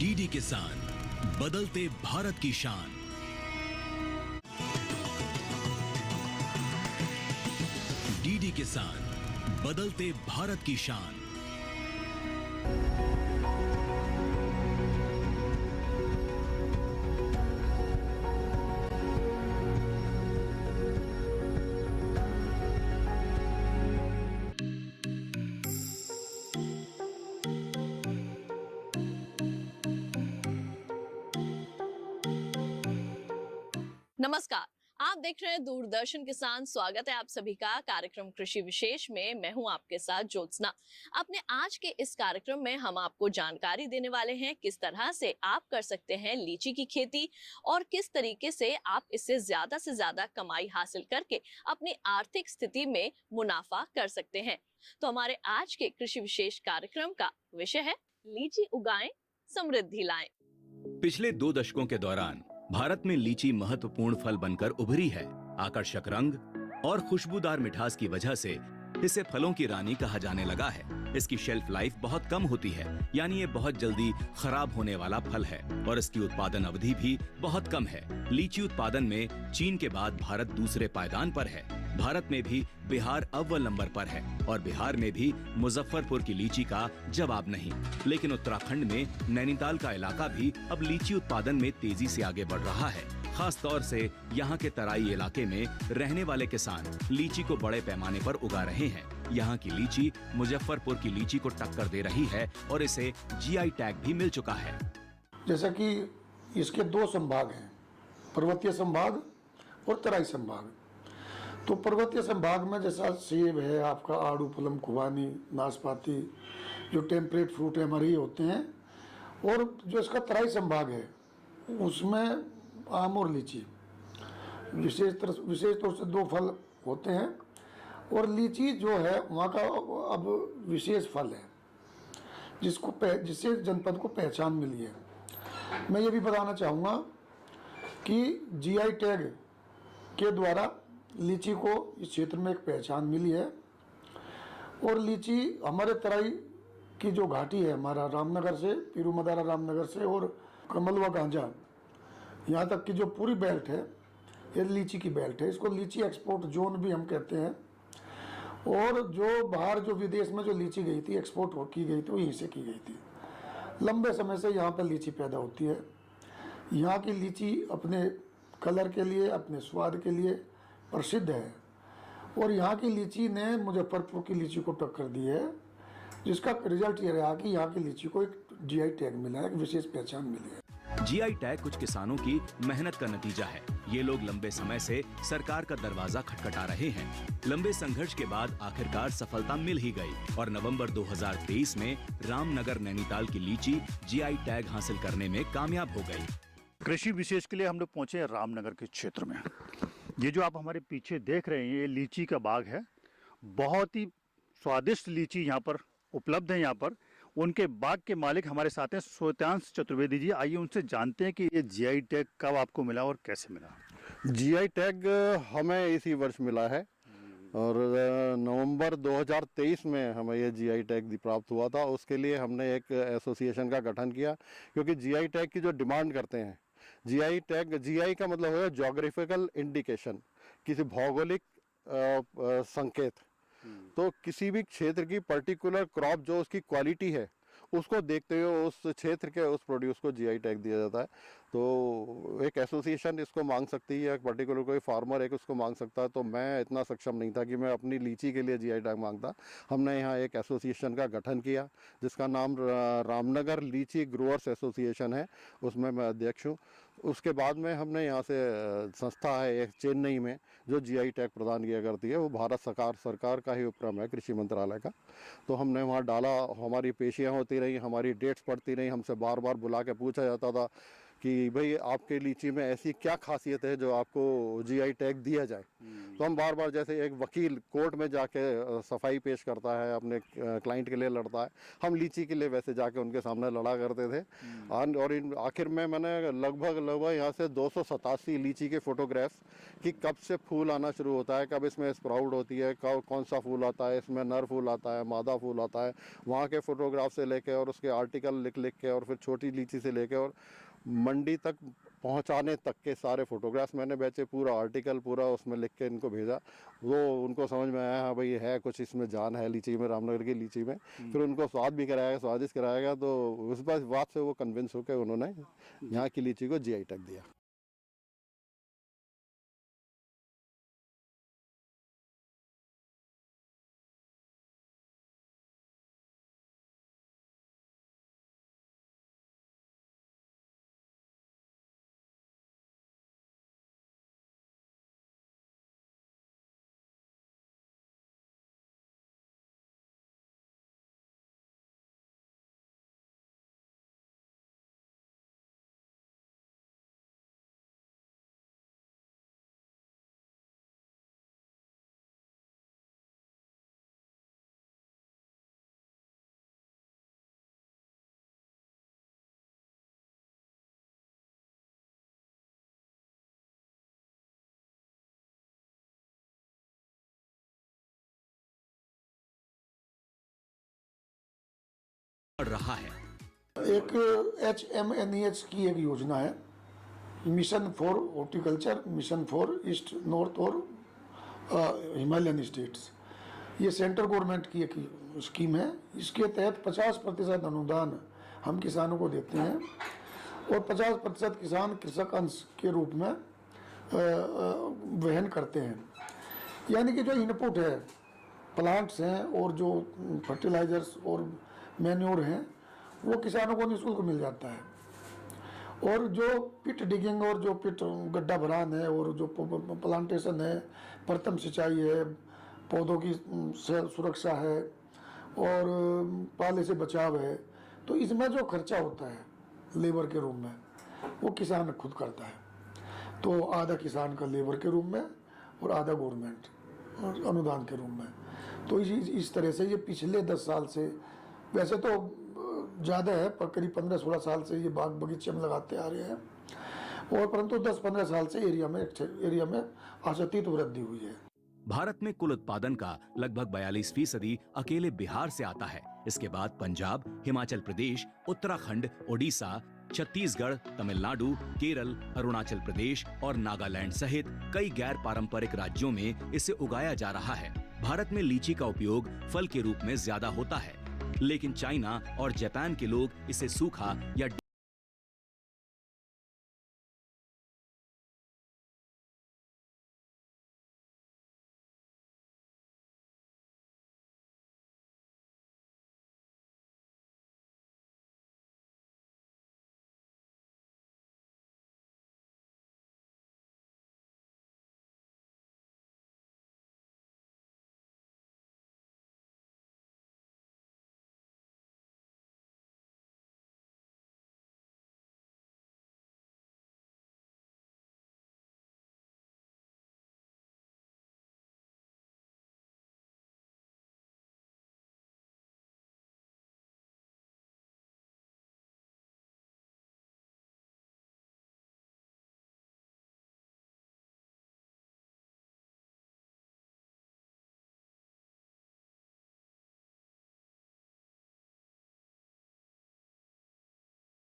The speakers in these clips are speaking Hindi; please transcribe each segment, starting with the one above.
डीडी किसान, बदलते भारत की शान। डीडी किसान, बदलते भारत की शान। नमस्कार, आप देख रहे हैं दूरदर्शन किसान। स्वागत है आप सभी का कार्यक्रम कृषि विशेष में। मैं हूं आपके साथ ज्योत्सना। अपने आज के इस कार्यक्रम में हम आपको जानकारी देने वाले हैं किस तरह से आप कर सकते हैं लीची की खेती और किस तरीके से आप इससे ज्यादा कमाई हासिल करके अपनी आर्थिक स्थिति में मुनाफा कर सकते हैं। तो हमारे आज के कृषि विशेष कार्यक्रम का विषय है लीची उगाएं, समृद्धि लाएं। पिछले 2 दशकों के दौरान भारत में लीची महत्वपूर्ण फल बनकर उभरी है। आकर्षक रंग और खुशबूदार मिठास की वजह से इसे फलों की रानी कहा जाने लगा है। इसकी शेल्फ लाइफ बहुत कम होती है, यानी ये बहुत जल्दी खराब होने वाला फल है और इसकी उत्पादन अवधि भी बहुत कम है। लीची उत्पादन में चीन के बाद भारत दूसरे पायदान पर है। भारत में भी बिहार अव्वल नंबर पर है और बिहार में भी मुजफ्फरपुर की लीची का जवाब नहीं। लेकिन उत्तराखंड में नैनीताल का इलाका भी अब लीची उत्पादन में तेजी से आगे बढ़ रहा है। खास तौर से यहाँ के तराई इलाके में रहने वाले किसान लीची को बड़े पैमाने पर उगा रहे हैं। यहाँ की लीची मुजफ्फरपुर की लीची को टक्कर दे रही है और इसे जीआई टैग भी मिल चुका है। जैसा कि इसके 2 संभाग हैं, पर्वतीय संभाग और तराई संभाग। तो पर्वतीय संभाग में जैसा सेब है, आपका आड़ू, प्लम, खुबानी, नाशपाती, जो टेम्परेट फ्रूट है हमारे ये होते हैं। और जो इसका तराई संभाग है उसमें आम और लीची विशेष तौर से 2 फल होते हैं। और लीची जो है वहाँ का अब विशेष फल है जिससे जनपद को पहचान मिली है। मैं ये भी बताना चाहूँगा कि जीआई टैग के द्वारा लीची को इस क्षेत्र में एक पहचान मिली है। और लीची हमारे तराई की जो घाटी है, हमारा रामनगर से, पीरू मदारा रामनगर से और कमलवा गांजा, यहाँ तक की जो पूरी बेल्ट है ये लीची की बेल्ट है। इसको लीची एक्सपोर्ट जोन भी हम कहते हैं। और जो बाहर जो विदेश में जो लीची गई थी, एक्सपोर्ट की गई थी, वो यहीं से की गई थी। लंबे समय से यहाँ पर लीची पैदा होती है। यहाँ की लीची अपने कलर के लिए, अपने स्वाद के लिए प्रसिद्ध है। और यहाँ की लीची ने मुजफ्फरपुर की लीची को टक्कर दी है, जिसका रिजल्ट ये रहा कि यहाँ की लीची को एक जीआई टैग मिला है, एक विशेष पहचान मिली है। जीआई टैग कुछ किसानों की मेहनत का नतीजा है। ये लोग लंबे समय से सरकार का दरवाजा खटखटा रहे हैं। लंबे संघर्ष के बाद आखिरकार सफलता मिल ही गई और नवंबर 2023 में रामनगर नैनीताल की लीची जीआई टैग हासिल करने में कामयाब हो गई। कृषि विशेष के लिए हम लोग पहुंचे हैं रामनगर के क्षेत्र में। ये जो आप हमारे पीछे देख रहे हैं ये लीची का बाग है। बहुत ही स्वादिष्ट लीची यहाँ पर उपलब्ध है। यहाँ पर उनके बाग के मालिक हमारे साथ हैं, श्वेतांश चतुर्वेदी जी। आइए उनसे जानते हैं कि ये जीआई टैग कब आपको मिला और कैसे मिला। जीआई टैग हमें इसी वर्ष मिला है और नवंबर 2023 में हमें ये जीआई टैग प्राप्त हुआ था। उसके लिए हमने एक एसोसिएशन का गठन किया, क्योंकि जीआई टैग की जो डिमांड करते हैं, जीआई टैग, जीआई का मतलब है ज्योग्राफिकल इंडिकेशन, किसी भौगोलिक संकेत। तो किसी भी क्षेत्र की पर्टिकुलर क्रॉप जो उसकी क्वालिटी है उसको देखते हुए उस क्षेत्र के उस प्रोड्यूस को जीआई टैग दिया जाता है। तो एक एसोसिएशन इसको मांग सकती है, एक पर्टिकुलर कोई फार्मर एक उसको मांग सकता है। तो मैं इतना सक्षम नहीं था कि मैं अपनी लीची के लिए जीआई टैग मांगता। हमने यहाँ एक एसोसिएशन का गठन किया जिसका नाम रामनगर लीची ग्रोअर्स एसोसिएशन है, उसमें मैं अध्यक्ष हूँ। उसके बाद में हमने यहाँ से संस्था है एक चेन्नई में जो जीआई टैग प्रदान किया करती है, वो भारत सरकार का ही उपक्रम है, कृषि मंत्रालय का। तो हमने वहाँ डाला, हमारी पेशियाँ होती रही, हमारी डेट्स पड़ती रही, हमसे बार बार बुला के पूछा जाता था कि भाई आपके लीची में ऐसी क्या खासियत है जो आपको जीआई टैग दिया जाए। तो हम बार बार, जैसे एक वकील कोर्ट में जाके सफाई पेश करता है, अपने क्लाइंट के लिए लड़ता है, हम लीची के लिए वैसे जाके उनके सामने लड़ा करते थे। और आखिर में मैंने लगभग यहाँ से 287 लीची के फोटोग्राफ्स कि कब से फूल आना शुरू होता है, कब इसमें स्प्राउट होती है, कब कौन सा फूल आता है, इसमें नर फूल आता है, मादा फूल आता है, वहाँ के फोटोग्राफ से लेके और उसके आर्टिकल लिख के और फिर छोटी लीची से लेके और मंडी तक पहुंचाने तक के सारे फोटोग्राफ्स मैंने बेचे, पूरा आर्टिकल पूरा उसमें लिख के इनको भेजा। वो उनको समझ में आया, हाँ भाई है कुछ इसमें जान है लीची में, रामनगर की लीची में। फिर उनको स्वाद भी कराया, स्वादिष्ट कराया गया, तो उस बात से वो कन्विंस होकर उन्होंने यहाँ की लीची को जीआई टैग दिया। बढ़ रहा है। एक HMNEH की एक योजना है, mission for horticulture, mission for east north और हिमालयन स्टेट्स। ये सेंट्रल गवर्नमेंट की एक स्कीम है। इसके तहत 50% अनुदान हम किसानों को देते हैं और 50% किसान कृषक अंश के रूप में वहन करते हैं। यानी कि जो इनपुट है, प्लांट्स हैं और जो फर्टिलाइजर्स और मैन्योर हैं, वो किसानों को निःशुल्क मिल जाता है। और जो पिट डिगिंग और जो पिट गड्ढा भरान है और जो प्लांटेशन है, प्रथम सिंचाई है, पौधों की सुरक्षा है और पाले से बचाव है, तो इसमें जो खर्चा होता है लेबर के रूप में, वो किसान खुद करता है। तो आधा किसान का लेबर के रूप में और आधा गवर्नमेंट अनुदान के रूप में। तो इस तरह से ये पिछले 10 साल से, वैसे तो ज़्यादा है पर करीब 15-16 साल से ये बाग बगीचे में लगाते आ रहे हैं, और परंतु 10-15 साल से एरिया में आशातीत वृद्धि हुई है। भारत में कुल उत्पादन का लगभग 42% अकेले बिहार से आता है। इसके बाद पंजाब, हिमाचल प्रदेश, उत्तराखंड, ओडिशा, छत्तीसगढ़, तमिलनाडु, केरल, अरुणाचल प्रदेश और नागालैंड सहित कई गैर पारंपरिक राज्यों में इसे उगाया जा रहा है। भारत में लीची का उपयोग फल के रूप में ज्यादा होता है, लेकिन चाइना और जापान के लोग इसे सूखा या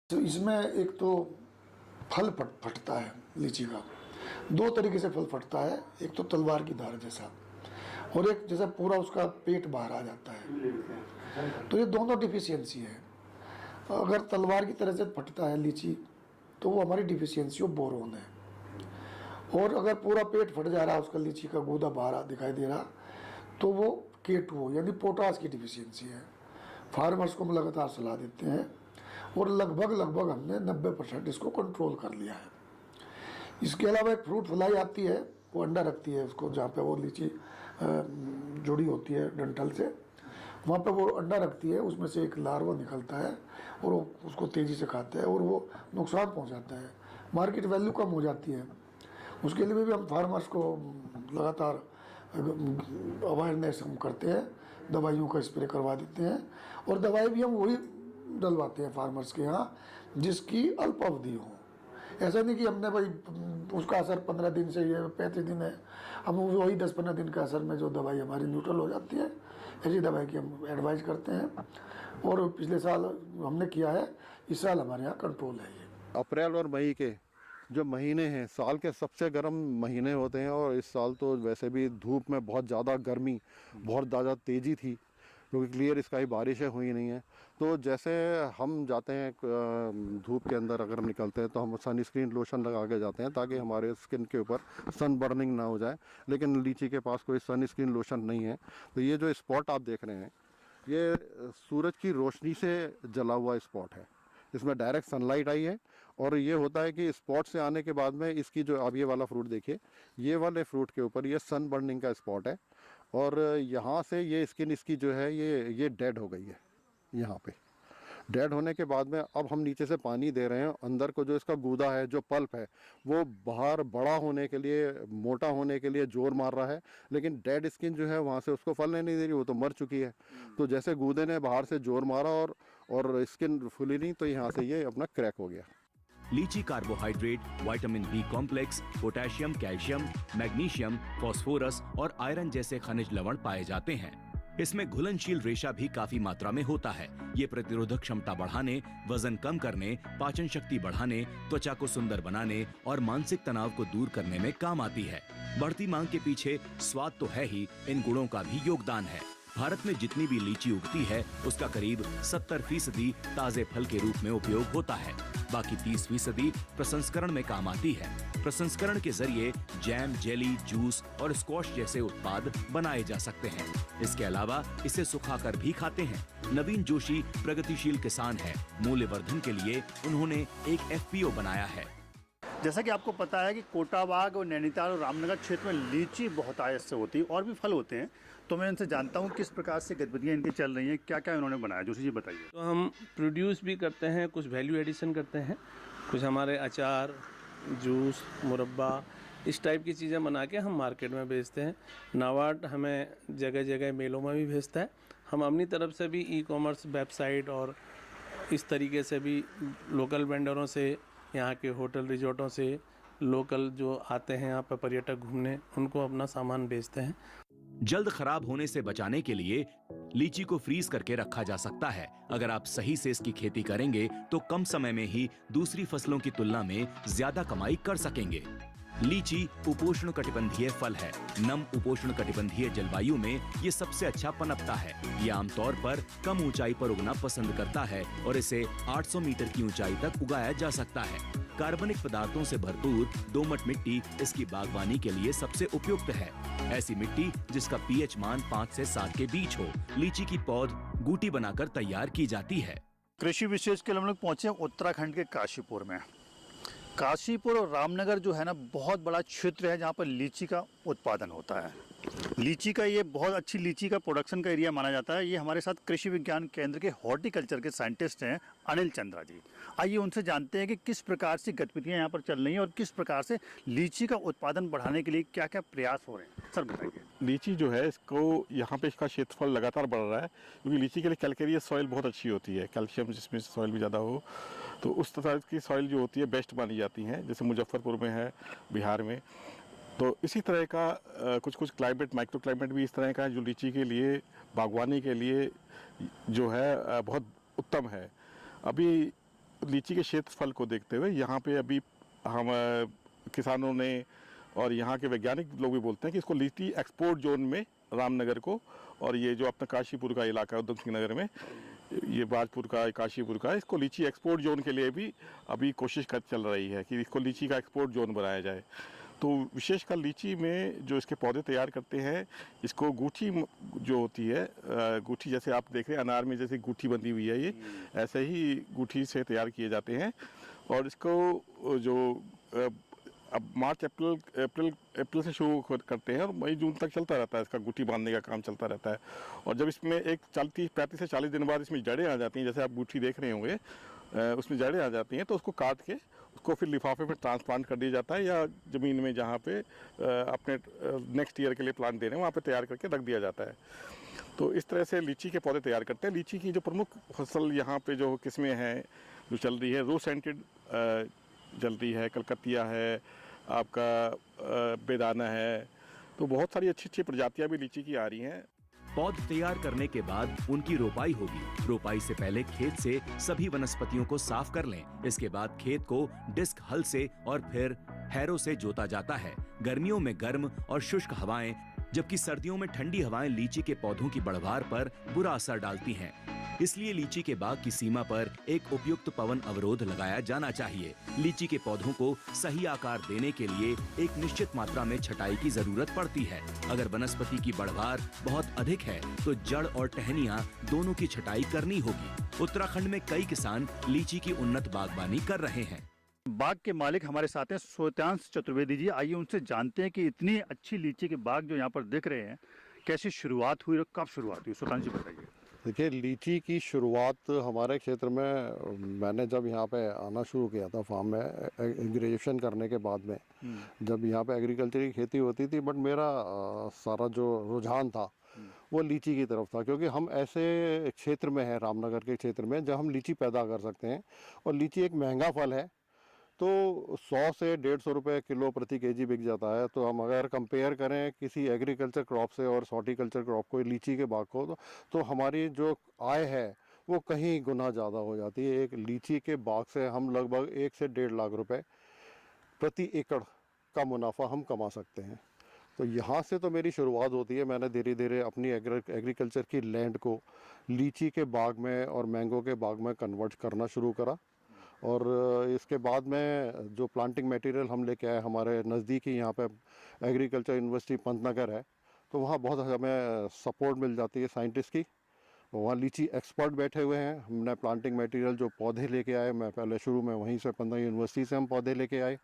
तो इसमें एक तो फल फटता है लीची का, 2 तरीके से फल फटता है। एक तो तलवार की धार जैसा, और एक जैसा पूरा उसका पेट बाहर आ जाता है। तो ये दोनों डिफिशियंसी है। अगर तलवार की तरह से फटता है लीची तो वो हमारी डिफिशियंसी ऑफ बोरोन है। और अगर पूरा पेट फट जा रहा है, उसका लीची का गूदा बाहर दिखाई दे रहा, तो वो K2 यानी पोटास की डिफिशियंसी है। फार्मर्स को हम लगातार सलाह देते हैं और लगभग हमने 90% इसको कंट्रोल कर लिया है। इसके अलावा एक फ्रूट फ्लाई आती है, वो अंडा रखती है उसको, जहाँ पे वो लीची जुड़ी होती है डंठल से, वहाँ पे वो अंडा रखती है, उसमें से एक लार्वा निकलता है और वो उसको तेज़ी से खाते हैं और वो नुकसान पहुँचाता है, मार्केट वैल्यू कम हो जाती है। उसके लिए भी हम फार्मर्स को लगातार अवेयरनेस हम करते हैं, दवाइयों का स्प्रे करवा देते हैं और दवाई भी हम वही डलवाते हैं फार्मर्स के यहाँ जिसकी अल्प अवधि हो। ऐसा नहीं कि हमने भाई उसका असर 15 दिन से ये 35 दिन है, हम वही 10-15 दिन का असर में जो दवाई हमारी न्यूट्रल हो जाती है, ऐसी दवाई की हम एडवाइस करते हैं। और पिछले साल हमने किया है, इस साल हमारे यहाँ कंट्रोल है ये। अप्रैल और मई के जो महीने हैं साल के सबसे गर्म महीने होते हैं, और इस साल तो वैसे भी धूप में बहुत ज़्यादा गर्मी, बहुत ज़्यादा तेज़ी थी क्योंकि क्लियर स्काई बारिशें हुई नहीं है। तो जैसे हम जाते हैं धूप के अंदर अगर हम निकलते हैं तो हम सनस्क्रीन लोशन लगा के जाते हैं ताकि हमारे स्किन के ऊपर सन बर्निंग ना हो जाए, लेकिन लीची के पास कोई सनस्क्रीन लोशन नहीं है। तो ये जो स्पॉट आप देख रहे हैं ये सूरज की रोशनी से जला हुआ स्पॉट है, इसमें डायरेक्ट सनलाइट आई है। और ये होता है कि स्पॉट से आने के बाद में इसकी जो अब ये वाला फ्रूट देखिए, ये वाले फ्रूट के ऊपर ये सन बर्निंग का स्पॉट है और यहाँ से ये स्किन इसकी जो है ये डेड हो गई है। यहाँ पे डेड होने के बाद में अब हम नीचे से पानी दे रहे हैं, अंदर को जो इसका गूदा है, जो पल्प है, वो बाहर बड़ा होने के लिए, मोटा होने के लिए जोर मार रहा है, लेकिन डेड स्किन जो है वहाँ से उसको फलने नहीं दे रही, वो तो मर चुकी है। तो जैसे गूदे ने बाहर से जोर मारा और स्किन फुली नहीं, तो यहाँ से ये अपना क्रैक हो गया। Litchi carbohydrate, vitamin B complex, potassium, calcium, magnesium, phosphorus और आयरन जैसे खनिज लवण पाए जाते हैं। इसमें घुलनशील रेशा भी काफी मात्रा में होता है। ये प्रतिरोधक क्षमता बढ़ाने, वजन कम करने, पाचन शक्ति बढ़ाने, त्वचा को सुंदर बनाने और मानसिक तनाव को दूर करने में काम आती है। बढ़ती मांग के पीछे स्वाद तो है ही, इन गुणों का भी योगदान है। भारत में जितनी भी लीची उगती है उसका करीब 70% ताजे फल के रूप में उपयोग होता है, बाकी 30% प्रसंस्करण में काम आती है। प्रसंस्करण के जरिए जैम, जेली, जूस और स्क्वॉश जैसे उत्पाद बनाए जा सकते हैं। इसके अलावा इसे सुखाकर भी खाते हैं। नवीन जोशी प्रगतिशील किसान है। मूल्यवर्धन के लिए उन्होंने एक FPO बनाया है। जैसा कि आपको पता है कि कोटाबाग और नैनीताल और रामनगर क्षेत्र में लीची बहुत आयत से होती है और भी फल होते हैं, तो मैं इनसे जानता हूँ किस प्रकार से गतिविधियाँ इनकी चल रही हैं, क्या क्या इन्होंने बनाया। जोशी जी बताइए। तो हम प्रोड्यूस भी करते हैं, कुछ वैल्यू एडिशन करते हैं, कुछ हमारे अचार, जूस, मुरब्बा, इस टाइप की चीज़ें बना के हम मार्केट में बेचते हैं। नाबार्ड हमें जगह जगह मेलों में भी भेजता है। हम अपनी तरफ से भी ई-कॉमर्स वेबसाइट और इस तरीके से भी लोकल वेंडरों से, यहाँ के होटल रिजॉर्टों से, लोकल जो आते हैं यहाँ पर पर्यटक घूमने, उनको अपना सामान बेचते हैं। जल्द खराब होने से बचाने के लिए लीची को फ्रीज करके रखा जा सकता है। अगर आप सही से इसकी खेती करेंगे तो कम समय में ही दूसरी फसलों की तुलना में ज्यादा कमाई कर सकेंगे। लीची उपोष्ण कटिबंधीय फल है। नम उपोष्ण कटिबंधीय जलवायु में ये सबसे अच्छा पनपता है। ये आमतौर पर कम ऊंचाई पर उगना पसंद करता है और इसे 800 मीटर की ऊंचाई तक उगाया जा सकता है। कार्बनिक पदार्थों से भरपूर दोमट मिट्टी इसकी बागवानी के लिए सबसे उपयुक्त है। ऐसी मिट्टी जिसका pH मान 5 से 7 के बीच हो। लीची की पौध गूटी बनाकर तैयार की जाती है। कृषि विशेष के लिए हम लोग पहुंचे उत्तराखंड के काशीपुर में। काशीपुर और रामनगर जो है ना, बहुत बड़ा क्षेत्र है जहाँ पर लीची का उत्पादन होता है। लीची का ये बहुत अच्छी लीची का प्रोडक्शन का एरिया माना जाता है। ये हमारे साथ कृषि विज्ञान केंद्र के हॉर्टिकल्चर के साइंटिस्ट हैं अनिल चंद्रा जी। आइए उनसे जानते हैं कि किस प्रकार से गतिविधियाँ यहाँ पर चल रही हैं और किस प्रकार से लीची का उत्पादन बढ़ाने के लिए क्या क्या प्रयास हो रहे हैं। सर बताइए। लीची जो है इसको यहाँ पे इसका क्षेत्रफल लगातार बढ़ रहा है क्योंकि लीची के लिए कैल्केरियस सॉइल बहुत अच्छी होती है, कैल्शियम जिसमें सॉइल भी ज़्यादा हो, तो उस तरह की सॉइल जो होती है बेस्ट मानी जाती हैं, जैसे मुजफ्फरपुर में है, बिहार में। तो इसी तरह का कुछ कुछ क्लाइमेट, माइक्रो क्लाइमेट भी इस तरह का है जो लीची के लिए, बागवानी के लिए जो है बहुत उत्तम है। अभी लीची के क्षेत्रफल को देखते हुए यहाँ पे अभी हम किसानों ने और यहाँ के वैज्ञानिक लोग भी बोलते हैं कि इसको लीची एक्सपोर्ट जोन में रामनगर को, और ये जो अपना काशीपुर का इलाका है उधम सिंह नगर में, ये बाजपुर का, काशीपुर का, इसको लीची एक्सपोर्ट जोन के लिए भी अभी कोशिश चल रही है कि इसको लीची का एक्सपोर्ट जोन बनाया जाए। तो विशेषकर लीची में जो इसके पौधे तैयार करते हैं, इसको गूठी जो होती है, गूठी जैसे आप देख रहे हैं अनार में जैसे गूठी बंधी हुई है, ये ऐसे ही गूठी से तैयार किए जाते हैं। और इसको जो अब मार्च अप्रैल से शुरू करते हैं और मई जून तक चलता रहता है, इसका गुठी बांधने का काम चलता रहता है। और जब इसमें एक 35 से 40 दिन बाद इसमें जड़ें आ जाती हैं, जैसे आप गुठी देख रहे होंगे, उसमें जड़ें आ जाती हैं, तो उसको काट के उसको फिर लिफाफे में ट्रांसप्लांट कर दिया जाता है, या ज़मीन में जहाँ पे अपने नेक्स्ट ईयर के लिए प्लांट दे रहे हैं वहाँ पे तैयार करके रख दिया जाता है। तो इस तरह से लीची के पौधे तैयार करते हैं। लीची की जो प्रमुख फसल यहाँ पे जो किस्में हैं जो चल रही है, रोज सेंटेड चल रही है, कलकतिया है, आपका बेदाना है, तो बहुत सारी अच्छी अच्छी प्रजातियाँ भी लीची की आ रही हैं। पौध तैयार करने के बाद उनकी रोपाई होगी। रोपाई से पहले खेत से सभी वनस्पतियों को साफ कर लें। इसके बाद खेत को डिस्क हल से और फिर हैरो से जोता जाता है। गर्मियों में गर्म और शुष्क हवाएं, जबकि सर्दियों में ठंडी हवाएं लीची के पौधों की बढ़वार पर बुरा असर डालती हैं। इसलिए लीची के बाग की सीमा पर एक उपयुक्त पवन अवरोध लगाया जाना चाहिए। लीची के पौधों को सही आकार देने के लिए एक निश्चित मात्रा में छटाई की जरूरत पड़ती है। अगर वनस्पति की बढ़वार बहुत अधिक है तो जड़ और टहनियां दोनों की छटाई करनी होगी। उत्तराखंड में कई किसान लीची की उन्नत बागवानी कर रहे हैं। बाग के मालिक हमारे साथ हैं श्वेतांश चतुर्वेदी जी। आइए उनसे जानते हैं कि इतनी अच्छी लीची के बाग जो यहाँ पर दिख रहे हैं, कैसी शुरुआत हुई और कब शुरुआत हुई? श्वेतांश जी बताइए। देखिए, लीची की शुरुआत हमारे क्षेत्र में, मैंने जब यहाँ पे आना शुरू किया था फार्म में ग्रेजुएशन करने के बाद में, जब यहाँ पे एग्रीकल्चर की खेती होती थी, बट मेरा सारा जो रुझान था वो लीची की तरफ था, क्योंकि हम ऐसे क्षेत्र में हैं, रामनगर के क्षेत्र में, जब हम लीची पैदा कर सकते हैं। और लीची एक महंगा फल है, तो 100 से 150 रुपये किलो प्रति केजी बिक जाता है। तो हम अगर कंपेयर करें किसी एग्रीकल्चर क्रॉप से और हॉर्टिकल्चर क्रॉप को, लीची के बाग को, तो हमारी जो आय है वो कहीं गुना ज़्यादा हो जाती है। एक लीची के बाग से हम लगभग 1 से 1.5 लाख रुपए प्रति एकड़ का मुनाफा हम कमा सकते हैं। तो यहाँ से तो मेरी शुरुआत होती है। मैंने धीरे धीरे अपनी एग्रीकल्चर की लैंड को लीची के बाग में और मैंगो के बाग में कन्वर्ट करना शुरू करा। और इसके बाद में जो प्लांटिंग मटेरियल हम लेके आए, हमारे नज़दीक ही यहाँ पे एग्रीकल्चर यूनिवर्सिटी पंतनगर है, तो वहाँ बहुत हमें सपोर्ट मिल जाती है साइंटिस्ट की। वहाँ लीची एक्सपर्ट बैठे हुए हैं। हमने प्लांटिंग मटेरियल जो पौधे लेके आए, मैं पहले शुरू में वहीं से पंतनगर यूनिवर्सिटी से हम पौधे लेके आए,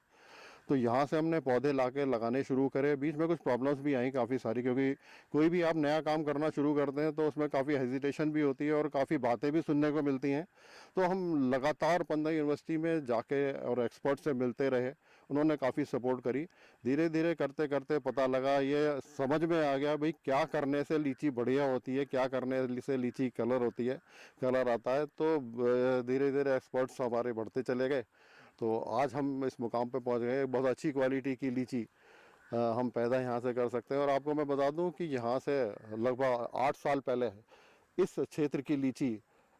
तो यहाँ से हमने पौधे लाके लगाने शुरू करे। बीच में कुछ प्रॉब्लम्स भी आई काफ़ी सारी, क्योंकि कोई भी आप नया काम करना शुरू करते हैं तो उसमें काफ़ी हेजिटेशन भी होती है और काफ़ी बातें भी सुनने को मिलती हैं। तो हम लगातार पंतनगर यूनिवर्सिटी में जाके और एक्सपर्ट से मिलते रहे, उन्होंने काफ़ी सपोर्ट करी। धीरे धीरे करते करते पता लगा, ये समझ में आ गया भाई क्या करने से लीची बढ़िया होती है, क्या करने से लीची कलर होती है, कलर आता है। तो धीरे धीरे एक्सपर्ट्स हमारे बढ़ते चले गए, तो आज हम इस मुकाम पे पहुंच गए। बहुत अच्छी क्वालिटी की लीची हम पैदा यहाँ से कर सकते हैं। और आपको मैं बता दूं कि यहाँ से लगभग 8 साल पहले इस क्षेत्र की लीची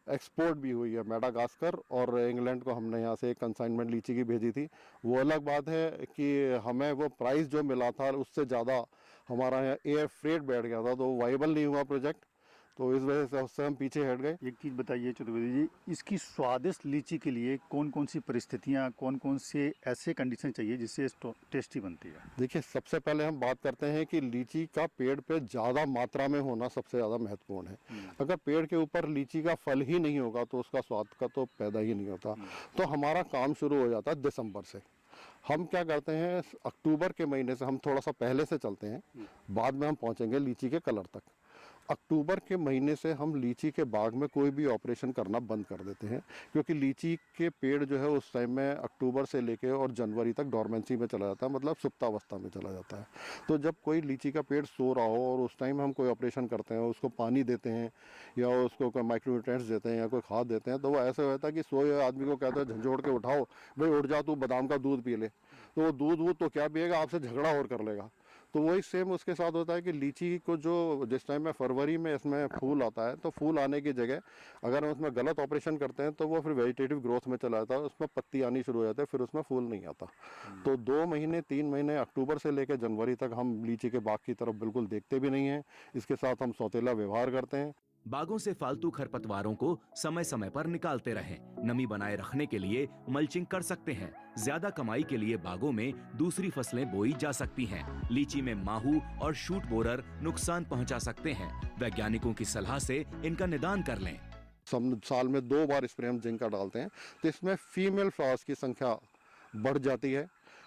एक्सपोर्ट भी हुई है मेडागास्कर, और इंग्लैंड को हमने यहाँ से एक कंसाइनमेंट लीची की भेजी थी। वो अलग बात है कि हमें वो प्राइस जो मिला था उससे ज़्यादा हमारा यहाँ एयर फ्रेट बैठ गया था, तो वाइबल नहीं हुआ प्रोजेक्ट, तो इस वजह से उससे हम पीछे हट गए। एक चीज़ बताइए चतुर्वेदी जी, इसकी स्वादिष्ट लीची के लिए कौन कौन सी परिस्थितियाँ, कौन कौन से ऐसे कंडीशन चाहिए जिससे टेस्टी बनती है? देखिए, सबसे पहले हम बात करते हैं कि लीची का पेड़ पे ज़्यादा मात्रा में होना सबसे ज़्यादा महत्वपूर्ण है। अगर पेड़ के ऊपर लीची का फल ही नहीं होगा तो उसका स्वाद का तो पैदा ही नहीं होता। तो हमारा काम शुरू हो जाता है दिसंबर से। हम क्या करते हैं, अक्टूबर के महीने से हम थोड़ा सा पहले से चलते हैं, बाद में हम पहुँचेंगे लीची के कलर तक। अक्टूबर के महीने से हम लीची के बाग में कोई भी ऑपरेशन करना बंद कर देते हैं, क्योंकि लीची के पेड़ जो है उस टाइम में अक्टूबर से लेके और जनवरी तक डोरमेंसी में चला जाता है, मतलब सुप्तावस्था में चला जाता है। तो जब कोई लीची का पेड़ सो रहा हो और उस टाइम हम कोई ऑपरेशन करते हैं, उसको पानी देते हैं या उसको कोई माइक्रोन्यूट्रिएंट्स देते हैं या कोई खाद देते हैं, तो वो ऐसे होता है कि सोए आदमी को कहते हैं झंझोड़ के उठाओ, भाई उठ जा, तू बादाम का दूध पी ले। तो वो दूध तो क्या पिएगा, आपसे झगड़ा और कर लेगा। तो वही सेम उसके साथ होता है कि लीची को जो जिस टाइम में फरवरी में इसमें फूल आता है, तो फूल आने की जगह अगर हम उसमें गलत ऑपरेशन करते हैं तो वो फिर वेजिटेटिव ग्रोथ में चला जाता है, उसमें पत्ती आनी शुरू हो जाती है, फिर उसमें फूल नहीं आता। तो 2 महीने 3 महीने अक्टूबर से लेकर जनवरी तक हम लीची के बाग की तरफ बिल्कुल देखते भी नहीं हैं। इसके साथ हम सौतेला व्यवहार करते हैं। बागों से फालतू खरपतवारों को समय समय पर निकालते रहें। नमी बनाए रखने के लिए मल्चिंग कर सकते हैं। ज्यादा कमाई के लिए बागों में दूसरी फसलें बोई जा सकती हैं। लीची में माहू और शूट बोरर नुकसान पहुंचा सकते हैं। वैज्ञानिकों की सलाह से इनका निदान कर लें। साल में 2 बार स्प्रे हम जिंक का डालते हैं, तो इसमें फीमेल फ्लावर्स की संख्या बढ़ जाती है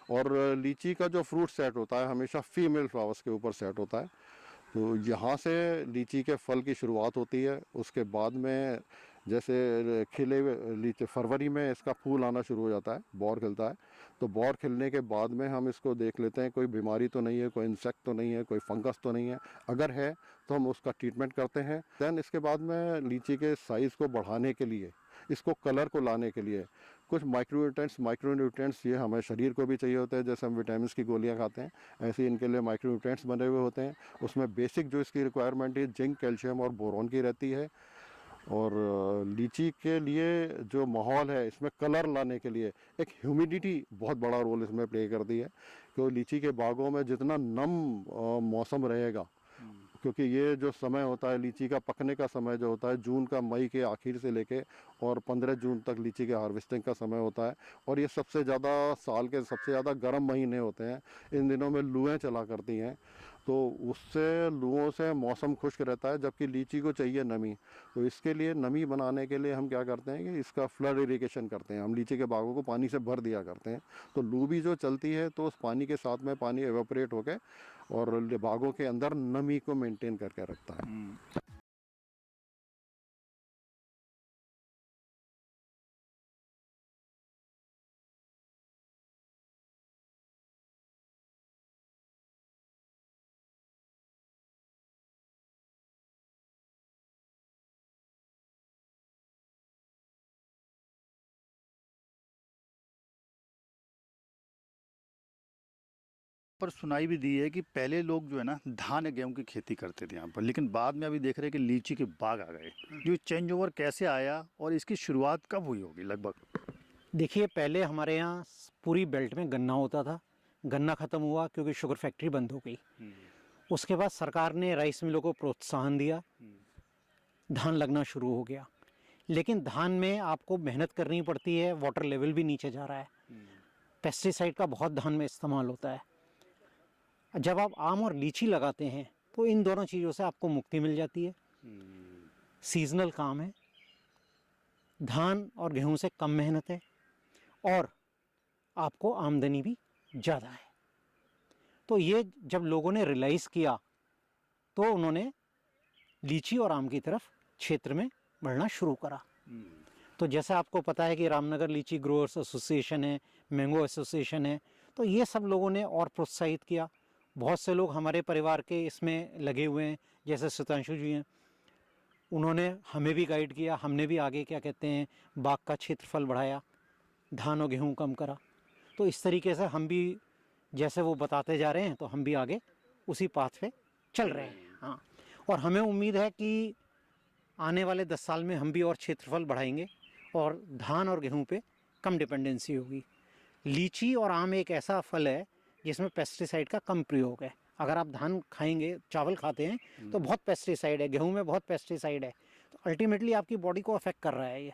और लीची का जो फ्रूट सेट होता है हमेशा फीमेल फ्लावर्स के ऊपर सेट होता है। तो यहाँ से लीची के फल की शुरुआत होती है। उसके बाद में जैसे खिले लीची फरवरी में इसका फूल आना शुरू हो जाता है, बौर खिलता है। तो बौर खिलने के बाद में हम इसको देख लेते हैं कोई बीमारी तो नहीं है, कोई इंसेक्ट तो नहीं है, कोई फंगस तो नहीं है। अगर है तो हम उसका ट्रीटमेंट करते हैं। देन इसके बाद में लीची के साइज़ को बढ़ाने के लिए, इसको कलर को लाने के लिए कुछ माइक्रोन्यूट्रिएंट्स ये हमें शरीर को भी चाहिए होते हैं। जैसे हम विटामिन की गोलियां खाते हैं, ऐसे ही इनके लिए माइक्रोन्यूट्रिएंट्स बने हुए होते हैं। उसमें बेसिक जो इसकी रिक्वायरमेंट है जिंक, कैल्शियम और बोरॉन की रहती है। और लीची के लिए जो माहौल है इसमें कलर लाने के लिए एक ह्यूमिडिटी बहुत बड़ा रोल इसमें प्ले करती है। क्योंकि लीची के बागों में जितना नम मौसम रहेगा, क्योंकि ये जो समय होता है लीची का पकने का समय जो होता है जून का, मई के आखिर से लेके और 15 जून तक लीची के हार्वेस्टिंग का समय होता है। और ये सबसे ज़्यादा साल के सबसे ज़्यादा गर्म महीने होते हैं। इन दिनों में लूएं चला करती हैं, तो उससे लूओं से मौसम खुश्क रहता है, जबकि लीची को चाहिए नमी। तो इसके लिए नमी बनाने के लिए हम क्या करते हैं कि इसका फ्लड इरिगेशन करते हैं। हम लीची के बागों को पानी से भर दिया करते हैं। तो लू भी जो चलती है तो उस पानी के साथ में पानी एवेपोरेट होकर और बागों के अंदर नमी को मेंटेन करके रखता है। पर सुनाई भी दी है कि पहले लोग जो है ना धान गेहूं की खेती करते थे यहाँ पर, लेकिन बाद में अभी देख रहे हैं कि लीची के बाग आ गए। जो चेंज ओवर कैसे आया और इसकी शुरुआत कब हुई होगी लगभग? देखिए, पहले हमारे यहाँ पूरी बेल्ट में गन्ना होता था। गन्ना ख़त्म हुआ क्योंकि शुगर फैक्ट्री बंद हो गई। उसके बाद सरकार ने राइस मिलों को प्रोत्साहन दिया, धान लगना शुरू हो गया। लेकिन धान में आपको मेहनत करनी पड़ती है, वाटर लेवल भी नीचे जा रहा है, पेस्टिसाइड का बहुत धान में इस्तेमाल होता है। जब आप आम और लीची लगाते हैं तो इन दोनों चीज़ों से आपको मुक्ति मिल जाती है। सीजनल काम है, धान और गेहूं से कम मेहनत है और आपको आमदनी भी ज़्यादा है। तो ये जब लोगों ने रियलाइज़ किया तो उन्होंने लीची और आम की तरफ क्षेत्र में बढ़ना शुरू करा। तो जैसे आपको पता है कि रामनगर लीची ग्रोअर्स एसोसिएशन है, मैंगो एसोसिएशन है, तो ये सब लोगों ने और प्रोत्साहित किया। बहुत से लोग हमारे परिवार के इसमें लगे हुए हैं, जैसे सुतांशु जी हैं, उन्होंने हमें भी गाइड किया। हमने भी आगे क्या कहते हैं बाग का क्षेत्रफल बढ़ाया, धान और गेहूँ कम करा। तो इस तरीके से हम भी जैसे वो बताते जा रहे हैं तो हम भी आगे उसी पाथ पे चल रहे हैं। हाँ, और हमें उम्मीद है कि आने वाले 10 साल में हम भी और क्षेत्रफल बढ़ाएंगे और धान और गेहूँ पे कम डिपेंडेंसी होगी। लीची और आम एक ऐसा फल है जिसमें पेस्टिसाइड का कम प्रयोग है। अगर आप धान खाएंगे, चावल खाते हैं तो बहुत पेस्टिसाइड है, गेहूं में बहुत पेस्टिसाइड है, तो अल्टीमेटली आपकी बॉडी को अफेक्ट कर रहा है ये।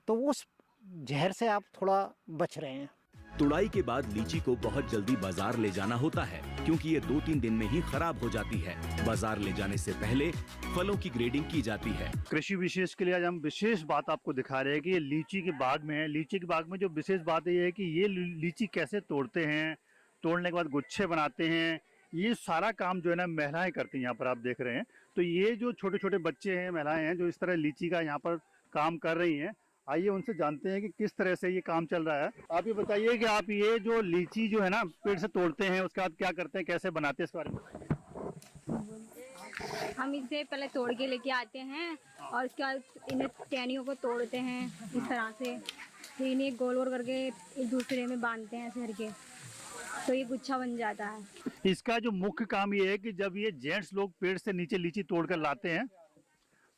तो उस जहर से आप थोड़ा बच रहे हैं। तुड़ाई के बाद लीची को बहुत जल्दी बाजार ले जाना होता है, क्योंकि ये 2-3 दिन में ही खराब हो जाती है। बाजार ले जाने से पहले फलों की ग्रेडिंग की जाती है। कृषि विशेष के लिए आज हम विशेष बात आपको दिखा रहे हैं कि ये लीची के बाग में है। लीची के बाग में जो विशेष बात है ये है कि ये लीची कैसे तोड़ते हैं, तोड़ने के बाद गुच्छे बनाते हैं, ये सारा काम जो है ना महिलाएं करती हैं। यहाँ पर आप देख रहे हैं तो ये जो छोटे छोटे बच्चे हैं, महिलाएं हैं जो इस तरह लीची का यहाँ पर काम कर रही हैं। आइए उनसे जानते हैं कि किस तरह से ये काम चल रहा है। आप ये बताइए कि आप ये जो लीची जो है ना पेड़ से तोड़ते हैं, उसके बाद क्या करते हैं, कैसे बनाते हैं, इस बारे में बताइए। हम इसे पहले तोड़ के लेके आते हैं और उसके बाद इन्हें टहनियों को तोड़ते हैं इस तरह से, फिर इन्हें गोल गोल करके एक दूसरे में बांधते हैं ऐसे करके, तो ये गुच्छा बन जाता है। इसका जो मुख्य काम ये है कि जब ये जेंट्स लोग पेड़ से नीचे लीची तोड़कर लाते हैं,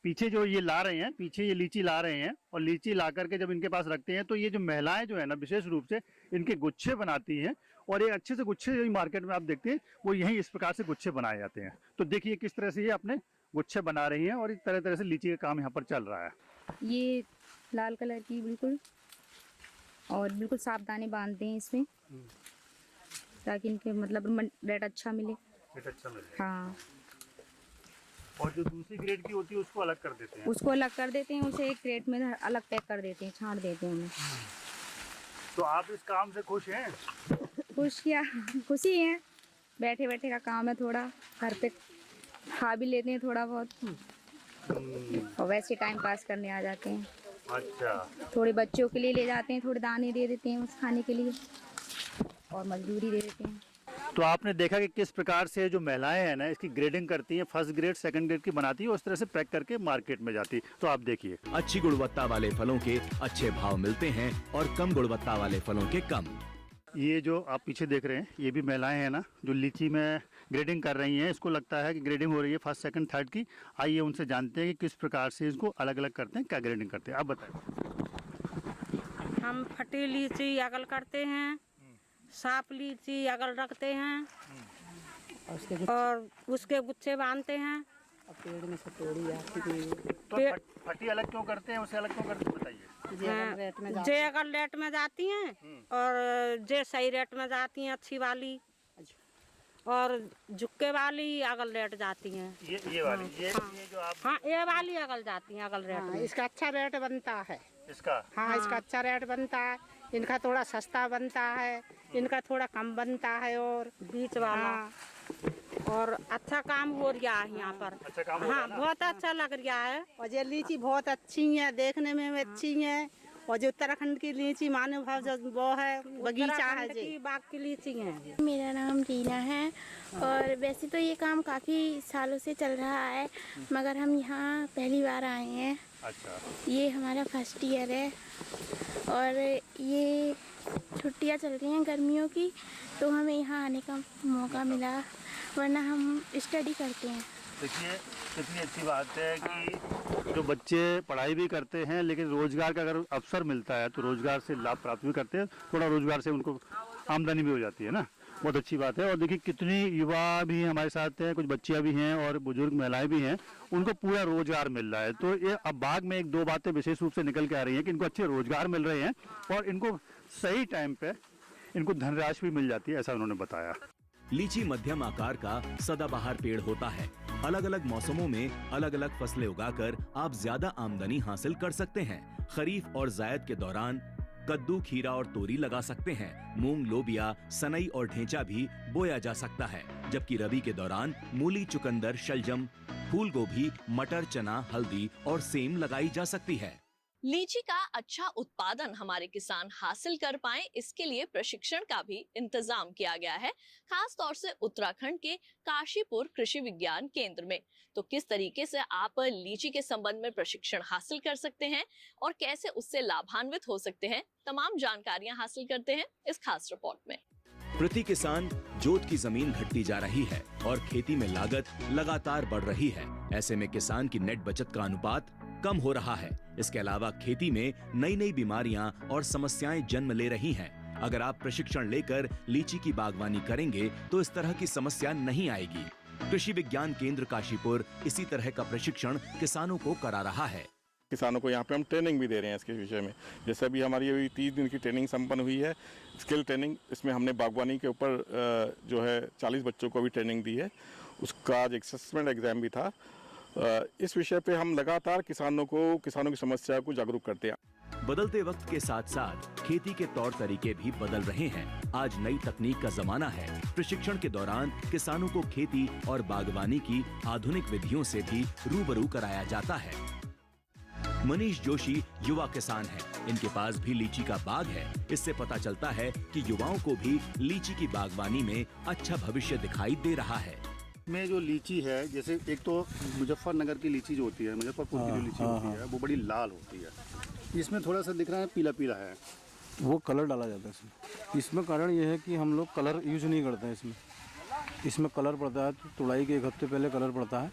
पीछे जो ये ला रहे हैं, पीछे ये लीची ला रहे हैं और लीची ला करके जब इनके पास रखते हैं तो ये जो महिलाएं जो है ना विशेष रूप से इनके गुच्छे बनाती हैं और ये अच्छे से गुच्छे जो मार्केट में आप देखते हैं वो यही इस प्रकार से गुच्छे बनाए जाते हैं। तो देखिए किस तरह से ये अपने गुच्छे बना रही हैं और इस तरह तरह से लीची का काम यहाँ पर चल रहा है। ये लाल कलर की बिल्कुल, और बिल्कुल सावधानी बांधते हैं इसमें ताकि इनके मतलब रेट अच्छा मिले। हाँ, और जो दूसरी ग्रेड की होती है उसको अलग कर देते हैं। उसको अलग कर देते हैं, उसे एक क्रेट में अलग पैक कर देते हैं, छांट देते हैं उन्हें। तो आप इस काम से खुश हैं? खुशी है, बैठे बैठे का काम है, थोड़ा घर पे खा भी लेते हैं थोड़ा बहुत और वैसे टाइम पास करने आ जाते हैं। अच्छा, थोड़े बच्चों के लिए ले जाते हैं, थोड़े दाने दे देते हैं उस खाने के लिए और मजदूरी दे देते हैं। तो आपने देखा कि किस प्रकार से जो महिलाएं हैं ना इसकी ग्रेडिंग करती हैं, फर्स्ट ग्रेड सेकंड ग्रेड की बनाती है, उस तरह से पैक करके मार्केट में जाती है। तो आप देखिए, अच्छी गुणवत्ता वाले फलों के अच्छे भाव मिलते हैं और कम गुणवत्ता वाले फलों के कम। ये जो आप पीछे देख रहे हैं ये भी महिलाएं हैं ना जो लीची में ग्रेडिंग कर रही हैं। इसको लगता है कि ग्रेडिंग हो रही है फर्स्ट सेकंड थर्ड की। आइए उनसे जानते हैं कि किस प्रकार से इसको अलग अलग करते हैं, क्या ग्रेडिंग करते हैं, आप बताएं। हम फटी लीची अगल करते हैं, साफ लीची अगल रखते हैं और उसके गुच्छे बांधते हैं। तो फटी अलग क्यों करते हैं, उसे अलग क्यों करते हैं बताइए। जे अगर रेट में जाती हैं और जे सही रेट में जाती हैं अच्छी वाली, और झुक्के वाली अगल रेट जाती हैं। ये वाली ये जो आप, हाँ ये वाली अगल जाती हैं अगल रेट में। इसका अच्छा रेट बनता है। इसका हाँ इसका अच्छा रेट बनता है, इनका थोड़ा सस्ता बनता है, इनका थोड़ा कम बनता है और बीच वाला और अच्छा काम हो रहा है यहाँ पर। अच्छा काम हो हाँ रहा है ना? बहुत अच्छा लग रहा है। और ये लीची बहुत अच्छी है, देखने में भी अच्छी है। और जो उत्तराखंड की लीची मानव भाव जो वो है बगीचा है उत्तराखंड जी। की बाग की लीची है। मेरा नाम रीना है और वैसे तो ये काम काफ़ी सालों से चल रहा है, मगर हम यहाँ पहली बार आए हैं। अच्छा, ये हमारा फर्स्ट ईयर है और ये छुट्टियाँ चल रही हैं गर्मियों की, तो हमें यहाँ आने का मौका मिला, वरना हम स्टडी करते हैं। देखिए कितनी अच्छी बात है कि जो बच्चे पढ़ाई भी करते हैं लेकिन रोजगार का अगर अवसर मिलता है तो रोजगार से लाभ प्राप्त भी करते हैं, थोड़ा रोजगार से उनको आमदनी भी हो जाती है ना, बहुत अच्छी बात है। और देखिए कितनी युवा भी हमारे साथ हैं, कुछ बच्चियां भी हैं और बुजुर्ग महिलाएं भी हैं, उनको पूरा रोजगार मिल रहा है। तो ये अब बाग में एक दो बातें विशेष रूप से निकल के आ रही हैं कि इनको अच्छे रोजगार मिल रहे हैं और इनको सही टाइम पे इनको धनराशि भी मिल जाती है, ऐसा उन्होंने बताया। लीची मध्यम आकार का सदाबहार पेड़ होता है। अलग अलग मौसमों में अलग अलग फसलें उगाकर आप ज्यादा आमदनी हासिल कर सकते हैं। खरीफ और जायद के दौरान कद्दू, खीरा और तोरी लगा सकते हैं। मूंग, लोबिया, सनई और ढेंचा भी बोया जा सकता है। जबकि रबी के दौरान मूली, चुकंदर, शलजम, फूल गोभी, मटर, चना, हल्दी और सेम लगाई जा सकती है। लीची का अच्छा उत्पादन हमारे किसान हासिल कर पाएं, इसके लिए प्रशिक्षण का भी इंतजाम किया गया है, खास तौर से उत्तराखंड के काशीपुर कृषि विज्ञान केंद्र में। तो किस तरीके से आप लीची के संबंध में प्रशिक्षण हासिल कर सकते हैं और कैसे उससे लाभान्वित हो सकते हैं, तमाम जानकारियां हासिल करते हैं इस खास रिपोर्ट में। प्रति किसान जोत की जमीन घटती जा रही है और खेती में लागत लगातार बढ़ रही है। ऐसे में किसान की नेट बचत का अनुपात कम हो रहा है। इसके अलावा खेती में नई नई बीमारियां और समस्याएं जन्म ले रही हैं। अगर आप प्रशिक्षण लेकर लीची की बागवानी करेंगे तो इस तरह की समस्या नहीं आएगी। कृषि विज्ञान केंद्र काशीपुर इसी तरह का प्रशिक्षण किसानों को करा रहा है। किसानों को यहाँ पे हम ट्रेनिंग भी दे रहे हैं इसके विषय में। जैसे अभी हमारी अभी 30 दिन की ट्रेनिंग संपन्न हुई है, स्किल ट्रेनिंग। इसमें हमने बागवानी के ऊपर जो है 40 बच्चों को भी ट्रेनिंग दी है। उसका आज असेसमेंट एग्जाम भी था। इस विषय पे हम लगातार किसानों की समस्या को जागरूक करते हैं। बदलते वक्त के साथ साथ खेती के तौर तरीके भी बदल रहे हैं। आज नई तकनीक का जमाना है। प्रशिक्षण के दौरान किसानों को खेती और बागवानी की आधुनिक विधियों से भी रूबरू कराया जाता है। मनीष जोशी युवा किसान हैं। इनके पास भी लीची का बाग है। इससे पता चलता है कि युवाओं को भी लीची की बागवानी में अच्छा भविष्य दिखाई दे रहा है। में जो लीची है, जैसे एक तो मुजफ्फरनगर की लीची जो होती है, मुजफ्फरपुर की जो लीची होती है वो बड़ी लाल होती है। इसमें थोड़ा सा दिख रहा है पीला पीला है, वो कलर डाला जाता है इसमें। कारण ये है कि हम लोग कलर यूज नहीं करते हैं इसमें कलर पड़ता है तो तुड़ाई के 1 हफ्ते पहले कलर पड़ता है,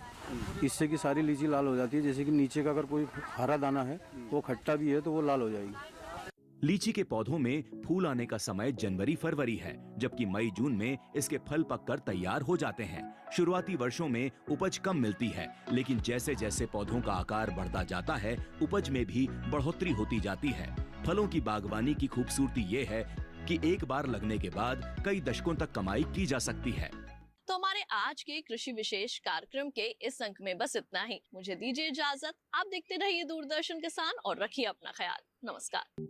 इससे कि सारी लीची लाल हो जाती है। जैसे कि नीचे का अगर कोई हरा दाना है वो खट्टा भी है तो वो लाल हो जाएगी। लीची के पौधों में फूल आने का समय जनवरी फरवरी है, जबकि मई जून में इसके फल पककर तैयार हो जाते हैं। शुरुआती वर्षों में उपज कम मिलती है, लेकिन जैसे जैसे पौधों का आकार बढ़ता जाता है उपज में भी बढ़ोतरी होती जाती है। फलों की बागवानी की खूबसूरती ये है कि एक बार लगने के बाद कई दशकों तक कमाई की जा सकती है। तो हमारे आज के कृषि विशेष कार्यक्रम के इस अंक में बस इतना ही। मुझे दीजिए इजाजत। आप देखते रहिए दूरदर्शन किसान और रखिए अपना ख्याल। नमस्कार।